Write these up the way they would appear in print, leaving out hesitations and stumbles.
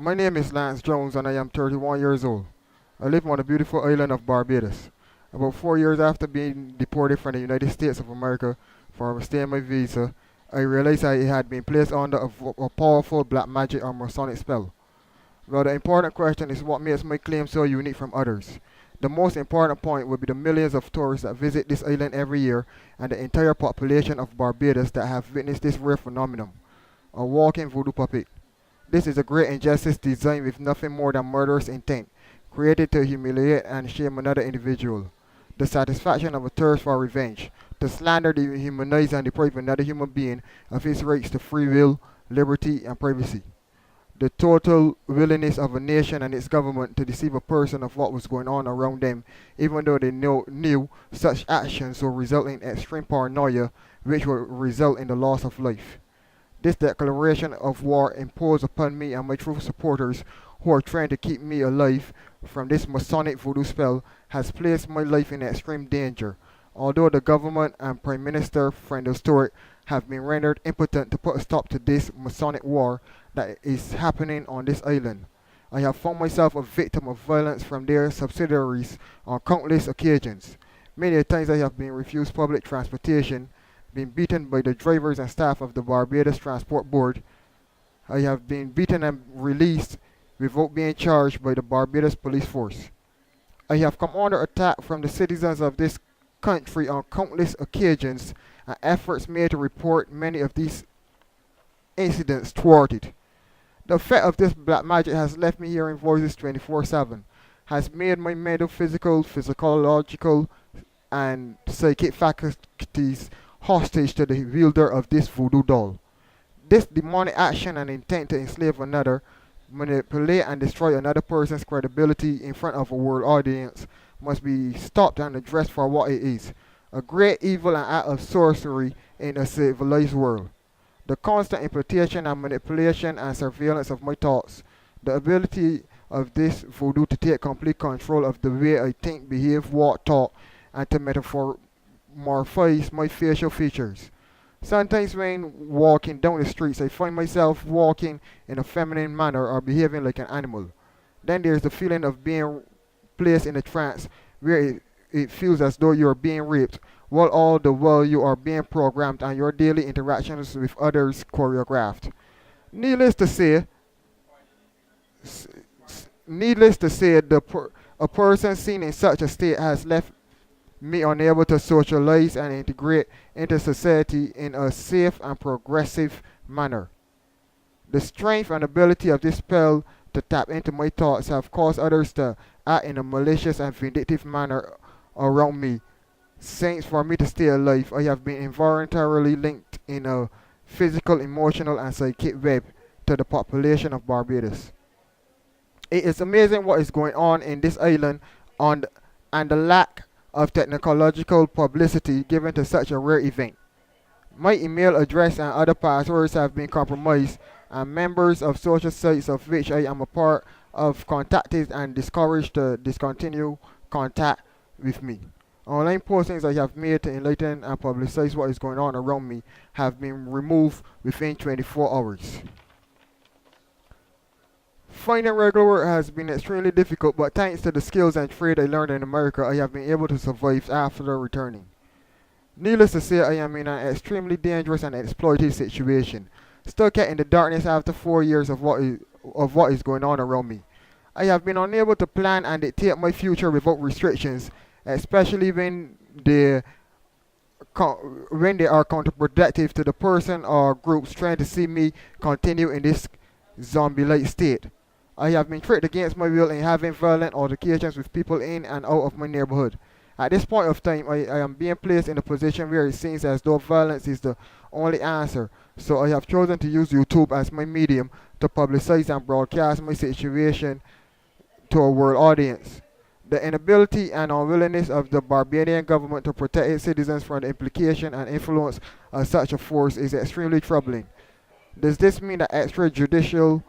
My name is Lance Jones and I am 31 years old. I live on the beautiful island of Barbados. About 4 years after being deported from the United States of America for overstaying my visa, I realized I had been placed under a powerful black magic or Masonic spell. Well, the important question is what makes my claim so unique from others. The most important point would be the millions of tourists that visit this island every year and the entire population of Barbados that have witnessed this rare phenomenon, a walking voodoo puppet. This is a great injustice designed with nothing more than murderous intent, created to humiliate and shame another individual. The satisfaction of a thirst for revenge, to slander, dehumanize, and deprive another human being of his rights to free will, liberty, and privacy. The total willingness of a nation and its government to deceive a person of what was going on around them, even though they knew such actions will result in extreme paranoia, which will result in the loss of life. This declaration of war imposed upon me and my true supporters who are trying to keep me alive from this Masonic voodoo spell has placed my life in extreme danger. Although the government and Prime Minister Frendel Stewart have been rendered impotent to put a stop to this Masonic war that is happening on this island, I have found myself a victim of violence from their subsidiaries on countless occasions. Many times I have been refused public transportation, been beaten by the drivers and staff of the Barbados Transport Board. I have been beaten and released without being charged by the Barbados Police Force. I have come under attack from the citizens of this country on countless occasions and efforts made to report many of these incidents thwarted. The effect of this black magic has left me hearing voices 24/7, has made my mental, physical, physiological, and psychic faculties hostage to the wielder of this voodoo doll. This demonic action and intent to enslave another, manipulate and destroy another person's credibility in front of a world audience must be stopped and addressed for what it is, a great evil and act of sorcery in a civilized world. The constant imputation and manipulation and surveillance of my thoughts, the ability of this voodoo to take complete control of the way I think, behave, walk, talk, and to morphize my facial features. Sometimes when walking down the streets, I find myself walking in a feminine manner or behaving like an animal. Then there's the feeling of being placed in a trance where it feels as though you are being raped, while all the while you are being programmed and your daily interactions with others choreographed. Needless to say, s- needless to say, a person seen in such a state has left me unable to socialize and integrate into society in a safe and progressive manner. The strength and ability of this spell to tap into my thoughts have caused others to act in a malicious and vindictive manner around me. Since for me to stay alive, I have been involuntarily linked in a physical, emotional, and psychic web to the population of Barbados. It is amazing what is going on in this island on and the lack of technological publicity given to such a rare event. My email address and other passwords have been compromised, and members of social sites of which I am a part of contacted and discouraged to discontinue contact with me. Online postings I have made to enlighten and publicize what is going on around me have been removed within 24 hours. Finding regular work has been extremely difficult, but thanks to the skills and trade I learned in America, I have been able to survive after returning. Needless to say, I am in an extremely dangerous and exploitative situation, stuck in the darkness after 4 years of what is going on around me. I have been unable to plan and dictate my future without restrictions, especially when they are counterproductive to the person or groups trying to see me continue in this zombie-like state. I have been tricked against my will in having violent altercations with people in and out of my neighborhood. At this point of time, I am being placed in a position where it seems as though violence is the only answer. So I have chosen to use YouTube as my medium to publicize and broadcast my situation to a world audience. The inability and unwillingness of the Barbadian government to protect its citizens from the implication and influence of such a force is extremely troubling. Does this mean that extrajudicial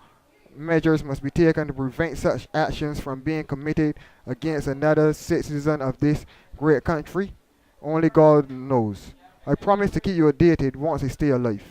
measures must be taken to prevent such actions from being committed against another citizen of this great country? Only God knows. I promise to keep you updated once I stay alive.